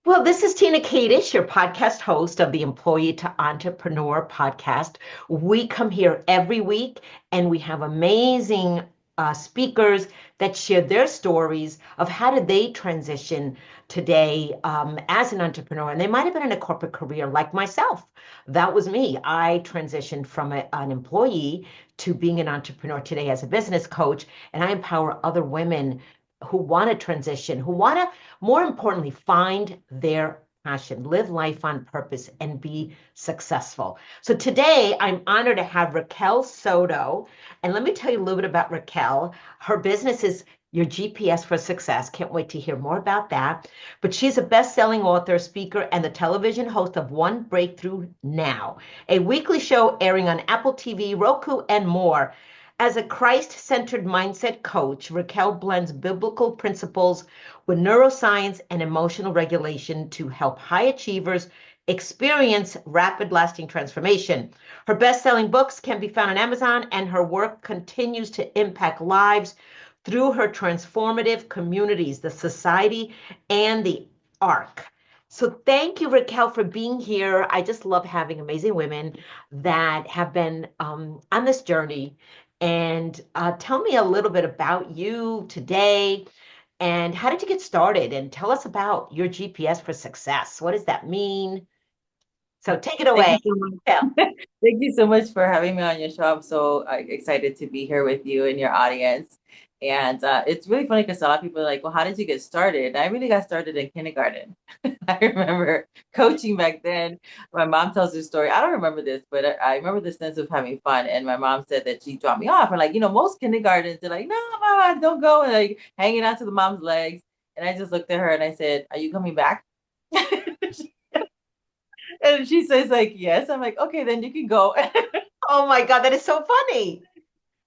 Well, this is Tina Kadish, your podcast host of the Employee to Entrepreneur podcast. We come here every week and we have amazing speakers that share their stories of how did they transition today as an entrepreneur. And they might have been in a corporate career like myself. That was me. I transitioned from an employee to being an entrepreneur today as a business coach, and I empower other women who want to transition, who want to, more importantly, find their passion, live life on purpose, and be successful. So today, I'm honored to have Raquel Soto. And let me tell you a little bit about Raquel. Her business is your GPS for success. Can't wait to hear more about that. But she's a best-selling author, speaker, and the television host of One Breakthrough Now, a weekly show airing on Apple TV, Roku, and more. As a Christ-centered mindset coach, Raquel blends biblical principles with neuroscience and emotional regulation to help high achievers experience rapid lasting transformation. Her best-selling books can be found on Amazon, and her work continues to impact lives through her transformative communities, the Society and the Ark. So thank you, Raquel, for being here. I just love having amazing women that have been on this journey. And tell me a little bit about you today and how did you get started? And tell us about your GPS for success. What does that mean? So take it Thank away. you so Yeah. much. Thank you so much for having me on your show. I'm so excited to be here with you and your audience. And it's really funny because a lot of people are like, well, how did you get started? I really got started in kindergarten. I remember coaching back then. My mom tells this story. I don't remember this, but I remember the sense of having fun. And my mom said that she dropped me off. And like, most kindergartens, they're like, no, mama, don't go. And like hanging onto the mom's legs. And I just looked at her and I said, are you coming back? And she says like, yes. I'm like, okay, then you can go. Oh my God, that is so funny.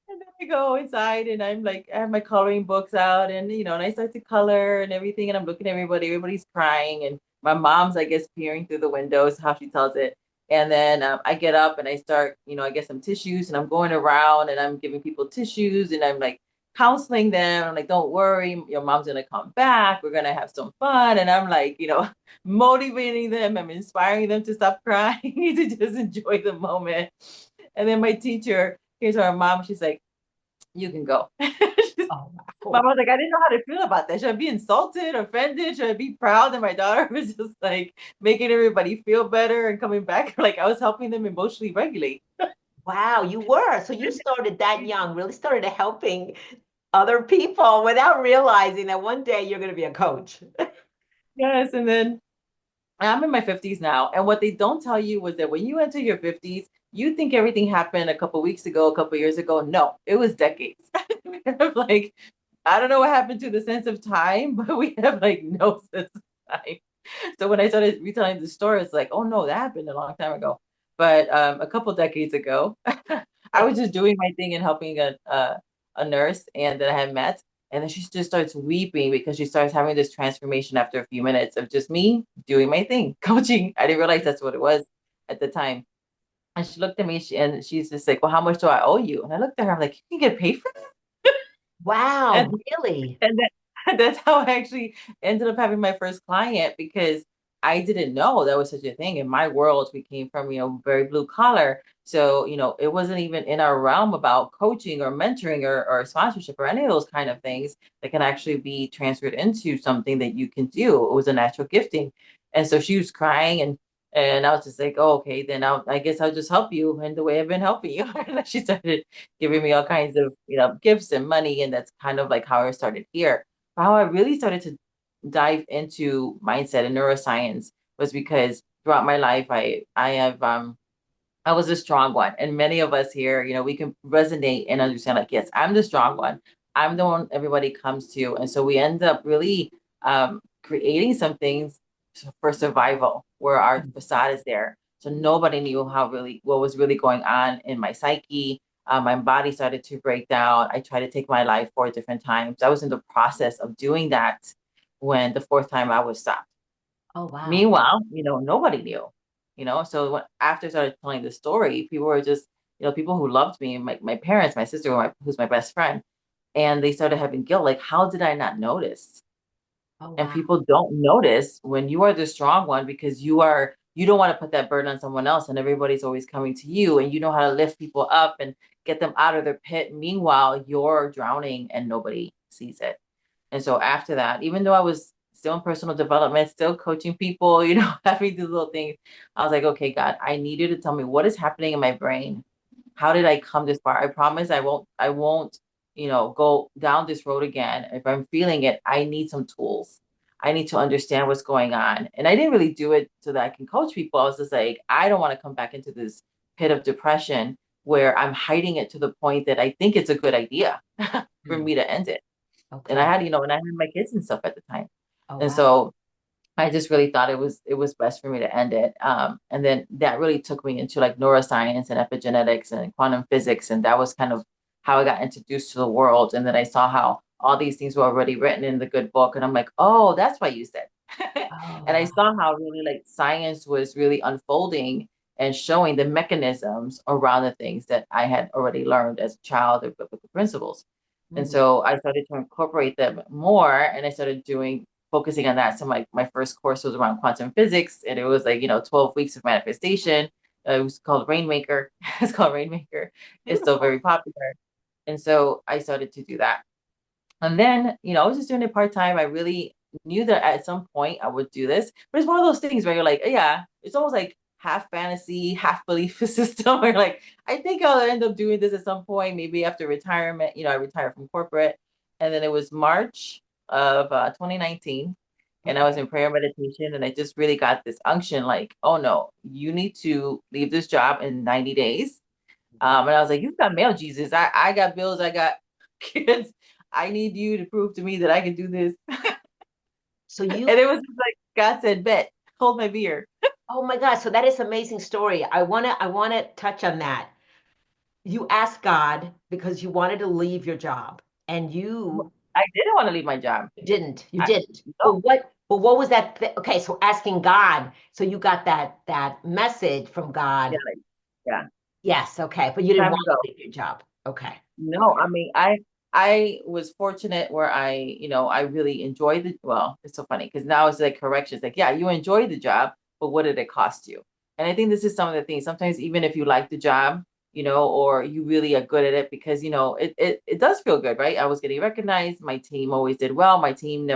And then I go inside and I'm like, I have my coloring books out and, and I start to color and everything. And I'm looking at everybody, everybody's crying. And my mom's, I guess, peering through the windows, how she tells it. And then I get up and I start, I get some tissues and I'm going around and I'm giving people tissues and I'm like counseling them. I'm like, don't worry, your mom's going to come back. We're going to have some fun. And I'm like, motivating them. I'm inspiring them to stop crying, to just enjoy the moment. And then my teacher, here's our mom, she's like, you can go. Oh, My wow. mom's like, I didn't know how to feel about that. Should I be insulted, offended? Should I be proud that my daughter was just like making everybody feel better and coming back? Like I was helping them emotionally regulate. Wow, you were. So you started that young, really started helping other people without realizing that one day you're going to be a coach. Yes. And then I'm in my 50s now. And what they don't tell you was that when you enter your 50s, you think everything happened a couple weeks ago, a couple years ago. No, it was decades. Like, I don't know what happened to the sense of time, but we have like no sense of time. So when I started retelling the story, it's like, oh no, that happened a long time ago. But a couple decades ago, I was just doing my thing and helping a nurse and that I had met. And then she just starts weeping because she starts having this transformation after a few minutes of just me doing my thing, coaching. I didn't realize that's what it was at the time. And she looked at me and she's just like, well, how much do I owe you? And I looked at her, I'm like, you can get paid for Wow, that? really? And that's how I actually ended up having my first client because I didn't know that was such a thing. In my world, we came from, very blue collar. So, it wasn't even in our realm about coaching or mentoring or sponsorship or any of those kind of things that can actually be transferred into something that you can do. It was a natural gifting. And so she was crying and I was just like, oh, okay, then I guess I'll just help you in the way I've been helping you. And she started giving me all kinds of, gifts and money. And that's kind of like how I started here. How I really started to dive into mindset and neuroscience was because throughout my life, I was a strong one. And many of us here, we can resonate and understand like, yes, I'm the strong one. I'm the one everybody comes to. And so we end up really creating some things for survival where our facade is there. So nobody knew what was really going on in my psyche. My body started to break down. I tried to take my life 4 different times. I was in the process of doing that when the fourth time I was stopped. Oh, wow. Meanwhile, nobody knew, So after I started telling the story, people were just, people who loved me, my parents, my sister, who's my best friend, and they started having guilt. Like, how did I not notice? Oh, And wow. people don't notice when you are the strong one because you don't want to put that burden on someone else and everybody's always coming to you and you know how to lift people up and get them out of their pit. Meanwhile, you're drowning and nobody sees it. And so after that, even though I was still in personal development, still coaching people, having these little things, I was like, okay, God, I need you to tell me what is happening in my brain. How did I come this far? I promise I won't, go down this road again. If I'm feeling it, I need some tools. I need to understand what's going on. And I didn't really do it so that I can coach people. I was just like, I don't want to come back into this pit of depression where I'm hiding it to the point that I think it's a good idea for Hmm. me to end it. And I Okay. had, and I had my kids and stuff at the time. Oh, And wow. so I just really thought it was best for me to end it. And then that really took me into like neuroscience and epigenetics and quantum physics. And that was kind of how I got introduced to the world. And then I saw how all these things were already written in the good book. And I'm like, oh, that's why you said. Oh, And I wow. saw how really like science was really unfolding and showing the mechanisms around the things that I had already learned as a child of biblical principles. And Hmm. so I started to incorporate them more and I started focusing on that. So my first course was around quantum physics and it was like, 12 weeks of manifestation. It was called Rainmaker. It's called Rainmaker. It's still Beautiful. very popular. And so I started to do that. And then, I was just doing it part time. I really knew that at some point I would do this, but it's one of those things where you're like, yeah, it's almost like half fantasy, half belief system. Where like, I think I'll end up doing this at some point, maybe after retirement. I retired from corporate, and then it was March of 2019, and I was Okay. in prayer meditation, and I just really got this unction, like, oh no, you need to leave this job in 90 days. Wow. And I was like, you've got mail, Jesus. I got bills, I got kids. I need you to prove to me that I can do this. So And you, it was just like God said, bet, hold my beer. oh my God. So that is an amazing story. I wanna touch on that. You asked God because you wanted to leave your job and you I didn't want to leave my job. didn't. You I didn't. no, But what was that? Okay, so asking God. So you got that message from yeah, God. like, yeah, Yes, okay, but you didn't time want to go. to leave your job. Okay. No, I mean, I was fortunate where I really enjoyed well, it's so funny because now it's like corrections, like, yeah, you enjoyed the job, but what did it cost you? And I think this is some of the things. Sometimes even if you like the job, or you really are good at it because it does feel good, right? I was getting recognized. My team always did well. My team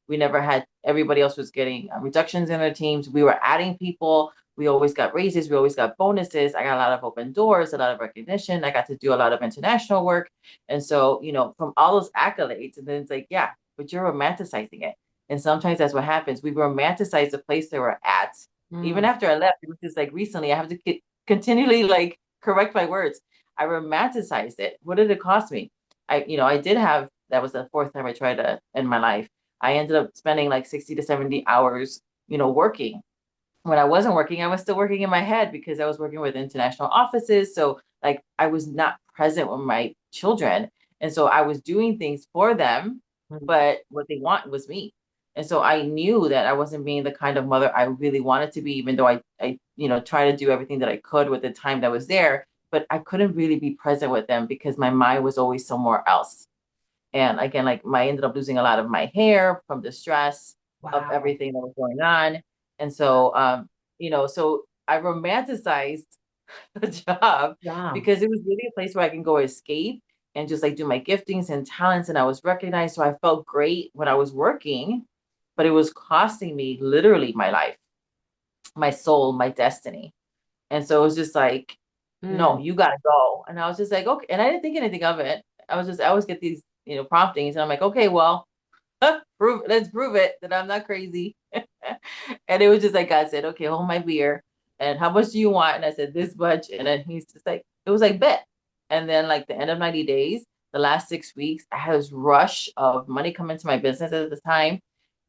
we never had everybody else was getting reductions in their teams. We were adding people. We always got raises. We always got bonuses. I got a lot of open doors, a lot of recognition. I got to do a lot of international work. And so, from all those accolades, and then it's like, yeah, but you're romanticizing it. And sometimes that's what happens. We romanticize the place that we're at. Even Mm. after I left, it was just like recently, I have to continually like correct my words. I romanticized it. What did it cost me? I did have, that was the fourth time I tried to end my life. I ended up spending like 60 to 70 hours, working. When I wasn't working, I was still working in my head because I was working with international offices. So like I was not present with my children. And so I was doing things for them, Mm. but what they want was me. And so I knew that I wasn't being the kind of mother I really wanted to be, even though I tried to do everything that I could with the time that was there, but I couldn't really be present with them because my mind was always somewhere else. And again, like I ended up losing a lot of my hair from the stress of Wow. everything that was going on. And so, so I romanticized the job Yeah. because it was really a place where I can go escape and just like do my giftings and talents. And I was recognized. So I felt great when I was working, but it was costing me literally my life, my soul, my destiny. And so it was just like, no, Mm. you gotta go. And I was just like, okay. And I didn't think anything of it. I always get these, promptings. And I'm like, okay, well, let's prove it that I'm not crazy. And it was just like God said, okay, hold my beer. And how much do you want? And I said, this much. And then he's just like, it was like bet. And then like the end of 90 days, the last 6 weeks, I had this rush of money coming to my business at the time.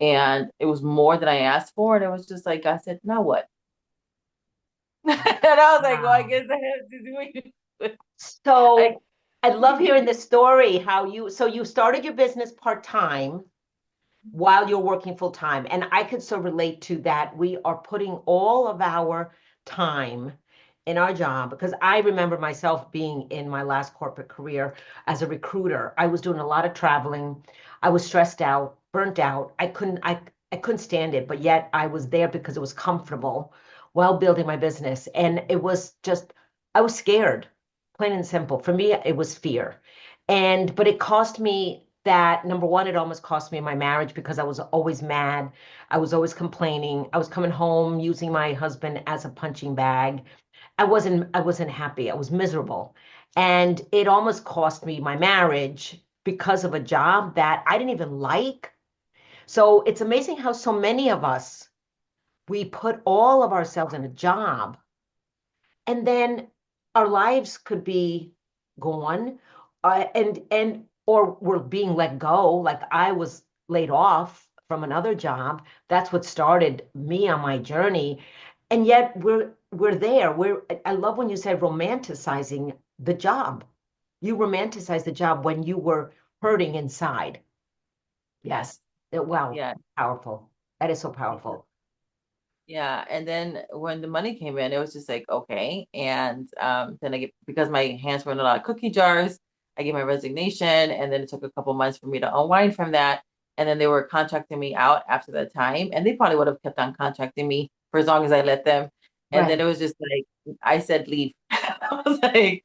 And it was more than I asked for. And it was just like God said, now what? And I was like, well, I Wow. guess I have to do it. I, So I love hearing the story how you started your business part-time while you're working full-time. And I could so relate to that. We are putting all of our time in our job because I remember myself being in my last corporate career as a recruiter. I was doing a lot of traveling. I was stressed out. burnt out. I couldn't stand it, but yet I was there because it was comfortable while building my business. And it was just, I was scared, plain and simple. For me, it was fear. And, but it cost me that, number one, it almost cost me my marriage because I was always mad. I was always complaining. I was coming home using my husband as a punching bag. I wasn't happy. I was miserable. And it almost cost me my marriage because of a job that I didn't even like. So it's amazing how so many of us, we put all of ourselves in a job and then our lives could be gone, and or we're being let go. Like I was laid off from another job. That's what started me on my journey. And yet we're there. I love when you said romanticizing the job. You romanticize the job when you were hurting inside. Yes. Yes. Wow. Yeah. Powerful. That is so powerful. Yeah, and then when the money came in, it was just like, okay. And then I get, because my hands were in a lot of cookie jars, I gave my resignation, and then it took a couple months for me to unwind from that. And then they were contracting me out after that time, and they probably would have kept on contracting me for as long as I let them. And then Right. it was just like I said, leave. I was like,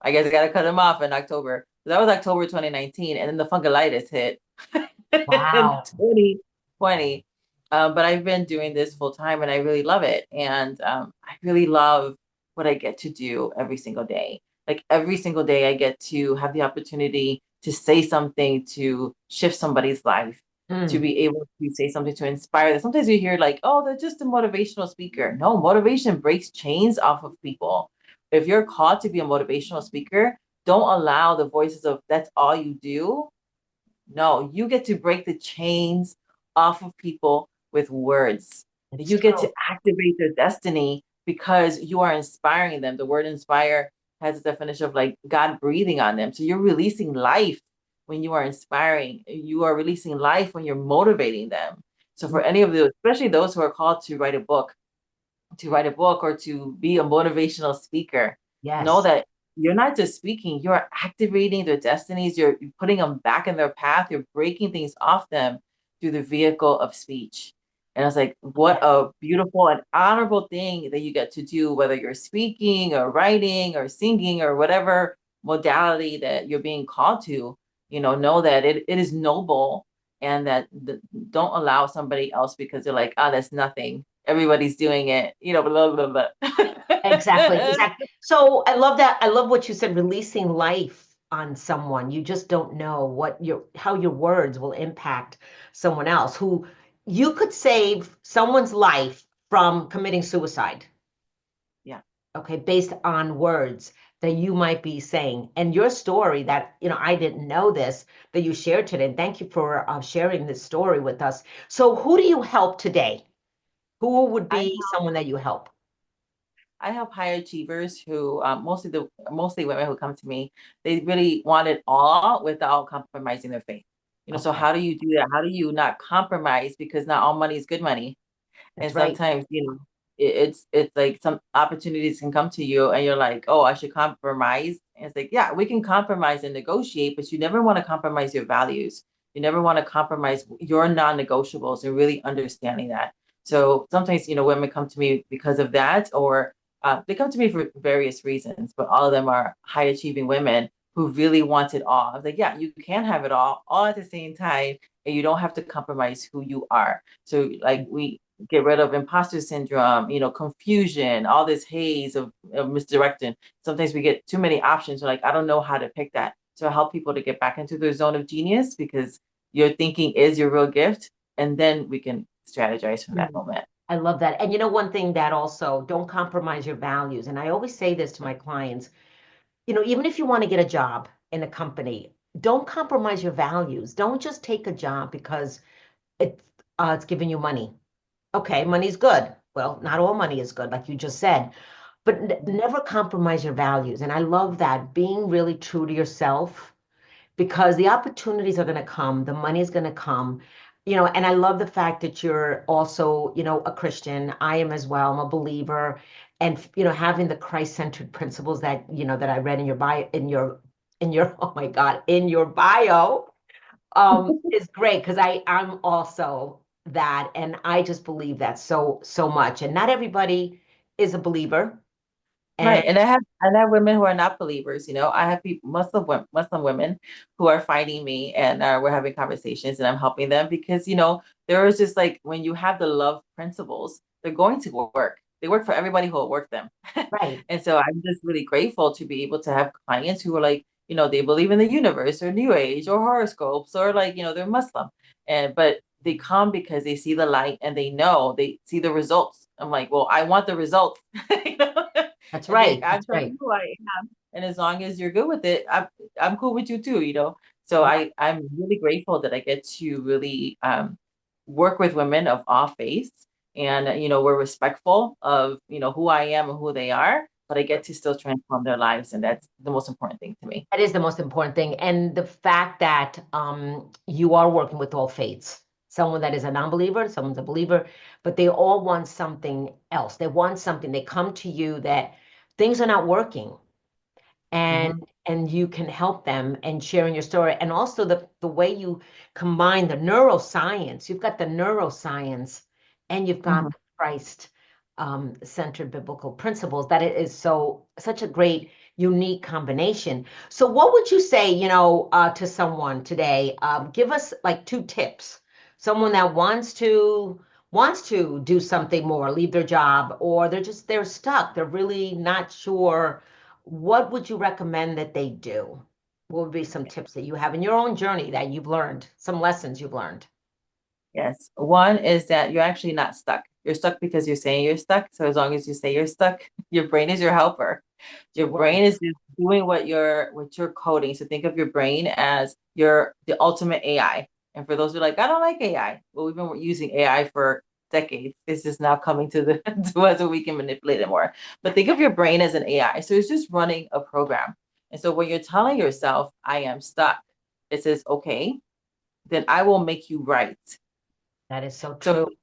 I guess I gotta cut them off in October. So that was October 2019, and then the fungulitis hit in Wow. 2020. But I've been doing this full time and I really love it. And I really love what I get to do every single day. Like every single day, I get to have the opportunity to say something to shift somebody's life, to Mm, be able to say something to inspire them. Sometimes you hear, like, oh, they're just a motivational speaker. No, motivation breaks chains off of people. If you're called to be a motivational speaker, don't allow the voices of that's all you do. No, you get to break the chains off of people with words. it's You get to true. activate their destiny because you are inspiring them. The word inspire has a definition of like God breathing on them. So you're releasing life when you are inspiring. You are releasing life when you're motivating them. So for any of those, especially those who are called to write a book or to be a motivational speaker, know Yes. that you're not just speaking, you're activating their destinies, you're putting them back in their path, you're breaking things off them through the vehicle of speech. And I was like, what Yes. a beautiful and honorable thing that you get to do, whether you're speaking or writing or singing or whatever modality that you're being called to, know that it is noble and that don't allow somebody else because they're like, oh, that's nothing. Everybody's doing it, blah, blah, Exactly. blah. Exactly. So I love that. I love what you said, releasing life on someone. You just don't know how your words will impact someone else who you could save someone's life from committing suicide. Yeah. Okay, based on words that you might be saying. And your story that, I didn't know this, that you shared today. And thank you for sharing this story with us. So who do you help today? Who would I be someone that you help? I help high achievers who mostly women who come to me. They really want it all without compromising their faith. So Okay, how do you do that? How do you not compromise? Because not all money is good money. And that's right. sometimes, it's like some opportunities can come to you and you're like, oh, I should compromise. And it's like, yeah, we can compromise and negotiate, but you never want to compromise your values. You never want to compromise your non-negotiables and really understanding that. So sometimes, women come to me because of that, or they come to me for various reasons, but all of them are high achieving women who really want it all. I was like, yeah, you can have it all at the same time, and you don't have to compromise who you are. So like we get rid of imposter syndrome, confusion, all this haze of misdirection. Sometimes we get too many options. We're like, I don't know how to pick that. So I help people to get back into their zone of genius because your thinking is your real gift. And then we can strategize from that Mm. moment. I love that. And one thing that also, don't compromise your values. And I always say this to my clients, even if you want to get a job in a company, don't compromise your values. Don't just take a job because it's it's giving you money. Okay, money's good. Well, not all money is good, like you just said, but never compromise your values. And I love that, being really true to yourself because the opportunities are going to come, the money is going to come. And I love the fact that you're also, a Christian. I am as well. I'm a believer. And, having the Christ-centered principles that, that I read in your bio, oh my God, in your bio. is great because I'm also that, and I just believe that so much. And not everybody is a believer. Right. And And I have women who are not believers, I have people Muslim women who are fighting me, and we're having conversations, and I'm helping them because there is just like when you have the love principles, they're going to work. They work for everybody who will work them. right, And so I'm just really grateful to be able to have clients who are like, they believe in the universe or new age or horoscopes or like, they're Muslim. But they come because they see the light and they see the results. I'm like, well, I want the results. you know? that's And right, I'm that's telling right. you who I am. And as long as you're good with it, I'm cool with you too. So I'm really grateful that I get to really work with women of all faiths. And we're respectful of who I am and who they are, but I get to still transform their lives. And that's the most important thing to me. That is the most important thing. And the fact that you are working with all faiths, someone that is a non-believer, someone's a believer, but they all want something else. They want something. They come to you that things are not working, and Hmm. you can help them and sharing your story. And also the way you combine the neuroscience. You've got the neuroscience and you've got Hmm. the Christ centered biblical principles, that it is such a great unique combination. So what would you say, to someone today? Give us like two tips. Someone that wants to do something more, leave their job, or they're stuck. They're really not sure. What would you recommend that they do? What would be some tips that you have in your own journey that you've learned, some lessons you've learned? Yes. One is that you're actually not stuck. You're stuck because you're saying you're stuck. So as long as you say you're stuck, your brain is your helper. Your Good word. brain is just doing what you're coding. So think of your brain as the ultimate AI. And for those who are like, I don't like AI. Well, we've been using AI for decades. This is now coming to the to us so we can manipulate it more. But think of your brain as an AI. So it's just running a program. And so when you're telling yourself, I am stuck, it says, okay, then I will make you right. That is so So true.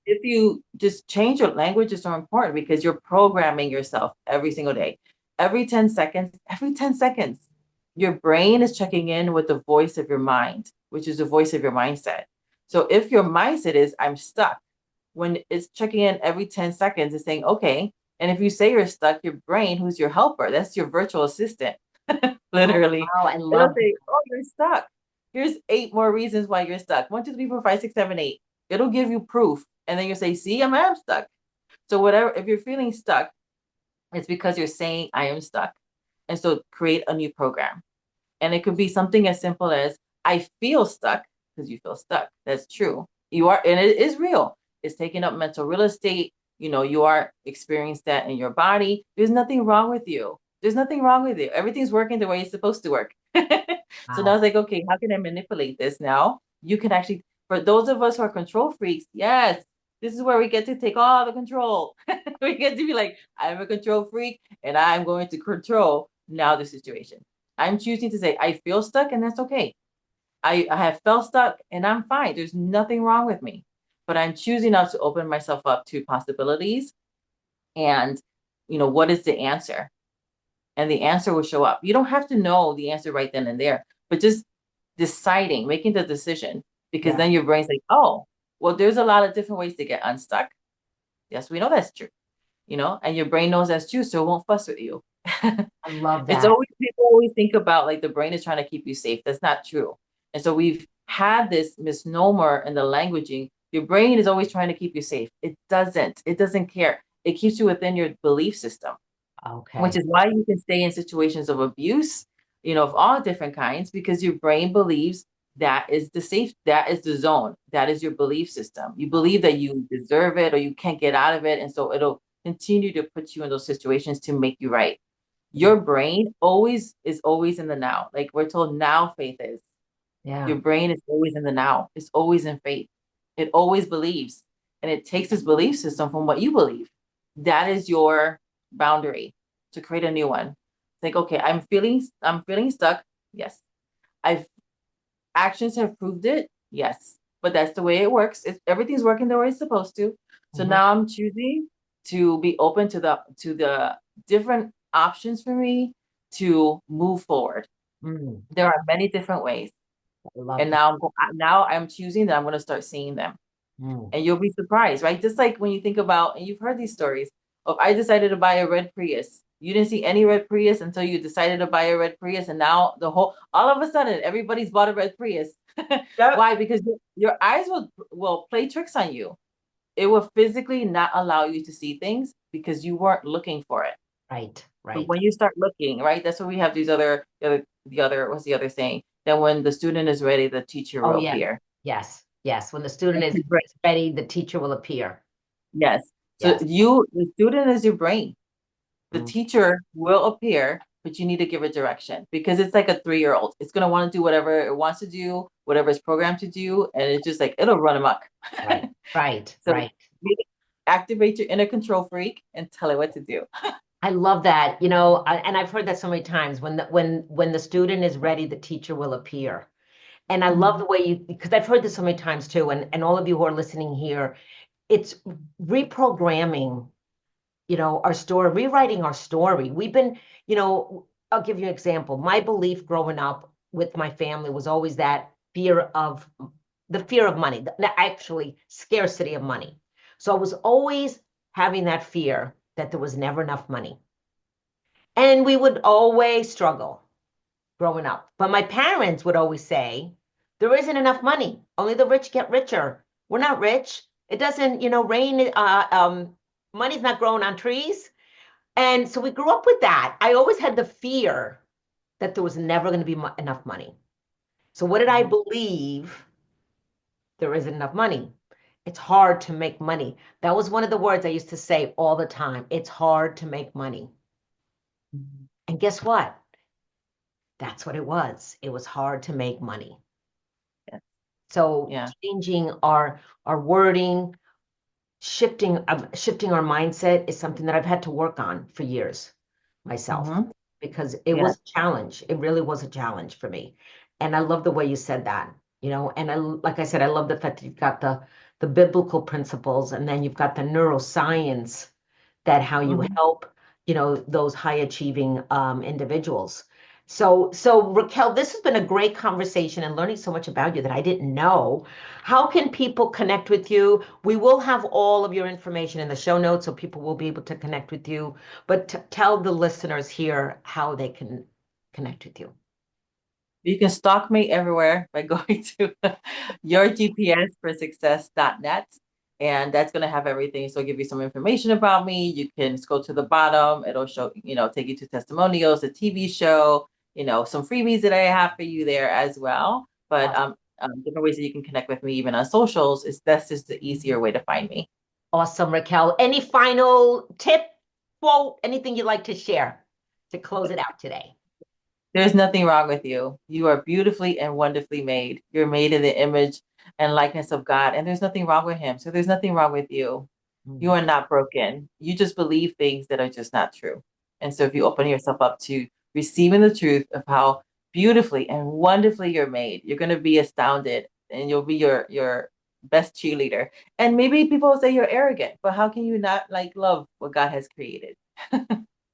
if you just change your language is so important because you're programming yourself every single day. Every 10 seconds, your brain is checking in with the voice of your mind, which is the voice of your mindset. So if your mindset is, I'm stuck, when it's checking in every 10 seconds, it's saying, okay. And if you say you're stuck, your brain, who's your helper, that's your virtual assistant, Oh, literally, wow, I it'll love say, oh, you're stuck. Here's 8 more reasons why you're stuck. 1, 2, 3, 4, 5, 6, 7, 8. It'll give you proof. And then you say, see, I am stuck. So whatever, if you're feeling stuck, it's because you're saying I am stuck. And so create a new program. And it could be something as simple as I feel stuck because you feel stuck. That's true. You are, and it is real. It's taking up mental real estate. You are experiencing that in your body. There's nothing wrong with you. There's nothing wrong with you. Everything's working the way it's supposed to work. So now wow. it's like, okay, how can I manipulate this now? You can actually, for those of us who are control freaks, yes, this is where we get to take all the control. We get to be like, I'm a control freak and I'm going to control now the situation. I'm choosing to say, I feel stuck and that's okay. I have felt stuck and I'm fine. There's nothing wrong with me. But I'm choosing now to open myself up to possibilities and, what is the answer? And the answer will show up. You don't have to know the answer right then and there, but just deciding, making the decision, because Yeah, then your brain's like, oh, well, there's a lot of different ways to get unstuck. Yes, we know that's true, and your brain knows that's true, so it won't fuss with you. I love It's that. always people always think about like the brain is trying to keep you safe. That's not true. And so we've had this misnomer in the languaging. Your brain is always trying to keep you safe. It doesn't. It doesn't care. It keeps you within your belief system, which Okay. is why you can stay in situations of abuse, of all different kinds, because your brain believes that is the zone, that is your belief system. You believe that you deserve it or you can't get out of it. And so it'll continue to put you in those situations to make you right. Yeah. Your brain always is always in the now. Like we're told now faith is. Yeah. Your brain is always in the now. It's always in faith. It always believes. And it takes this belief system from what you believe. That is your boundary to create a new one. Think, okay, I'm feeling stuck. Yes. I've actions have proved it. Yes. But that's the way it works. Everything's working the way it's supposed to. So Mhm. now I'm choosing to be open to the different options for me to move forward. Mm. There are many different ways. I love And that. now I'm choosing that I'm going to start seeing them. Mm. And you'll be surprised, right? Just like when you think about, and you've heard these stories of, I decided to buy a red Prius. You didn't see any red Prius until you decided to buy a red Prius, and now all of a sudden, everybody's bought a red Prius. Yep. Why? Because your eyes will play tricks on you. It will physically not allow you to see things because you weren't looking for it. Right, But right. when you start looking, right, that's what we have these what's the other saying? That when the student is ready, the teacher Oh, will yeah. appear. Yes, yes. When the student That's is your brain. ready, the teacher will appear. Yes. So Yes. the student is your brain. The Mm. teacher will appear, but you need to give it direction because it's like a 3-year-old. It's gonna want to do whatever it wants to do, whatever it's programmed to do, and it's just like it'll run amok. Right, right, So right. activate your inner control freak and tell it what to do. I love that, and I've heard that so many times. When the student is ready, the teacher will appear. And I love the Mhm. way because I've heard this so many times too, and all of you who are listening here, it's reprogramming, our story, rewriting our story. I'll give you an example. My belief growing up with my family was always that fear of money, actually scarcity of money. So I was always having that fear that there was never enough money. And we would always struggle growing up. But my parents would always say, there isn't enough money. Only the rich get richer. We're not rich. It doesn't, rain, money's not growing on trees. And so we grew up with that. I always had the fear that there was never going to be enough money. So what did I Mhm. believe? There isn't enough money. It's hard to make money. That was one of the words I used to say all the time. It's hard to make money. Mhm. And guess what? That's what it was. It was hard to make money. Yeah. So Yeah. changing our wording, shifting our mindset is something that I've had to work on for years myself Hmm. because it Yeah. was a challenge. It really was a challenge for me. And I love the way you said that, and like I said, I love the fact that you've got the biblical principles and then you've got the neuroscience that how you Hmm. help, those high achieving individuals. So Raquel, this has been a great conversation and learning so much about you that I didn't know. How can people connect with you? We will have all of your information in the show notes so people will be able to connect with you. But tell the listeners here how they can connect with you. You can stalk me everywhere by going to yourgpsforsuccess.net. And that's going to have everything. So it'll give you some information about me. You can scroll to the bottom. It'll show, take you to testimonials, a TV show, some freebies that I have for you there as well. But Awesome. different ways that you can connect with me, even on socials, is that's just the easier way to find me. Awesome, Raquel. Any final tip, quote, anything you'd like to share to close it out today? There's nothing wrong with you. You are beautifully and wonderfully made. You're made in the image and likeness of God, and there's nothing wrong with Him. So there's nothing wrong with you. You Mm. are not broken. You just believe things that are just not true. And so if you open yourself up to receiving the truth of how beautifully and wonderfully you're made, you're going to be astounded and you'll be your best cheerleader. And maybe people will say you're arrogant, but how can you not like love what God has created?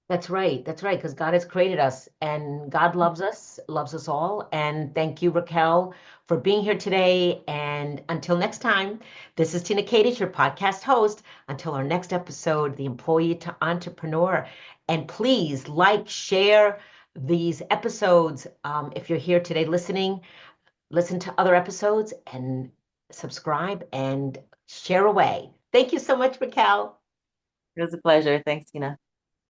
That's right. That's right. Because God has created us and God loves us all. And thank you, Raquel, for being here today. And until next time, this is Tina Kadish, your podcast host. Until our next episode, The Employee to Entrepreneur. And please like, share these episodes. If you're here today listening, listen to other episodes and subscribe and share away. Thank you so much, Raquel. It was a pleasure. Thanks, Tina.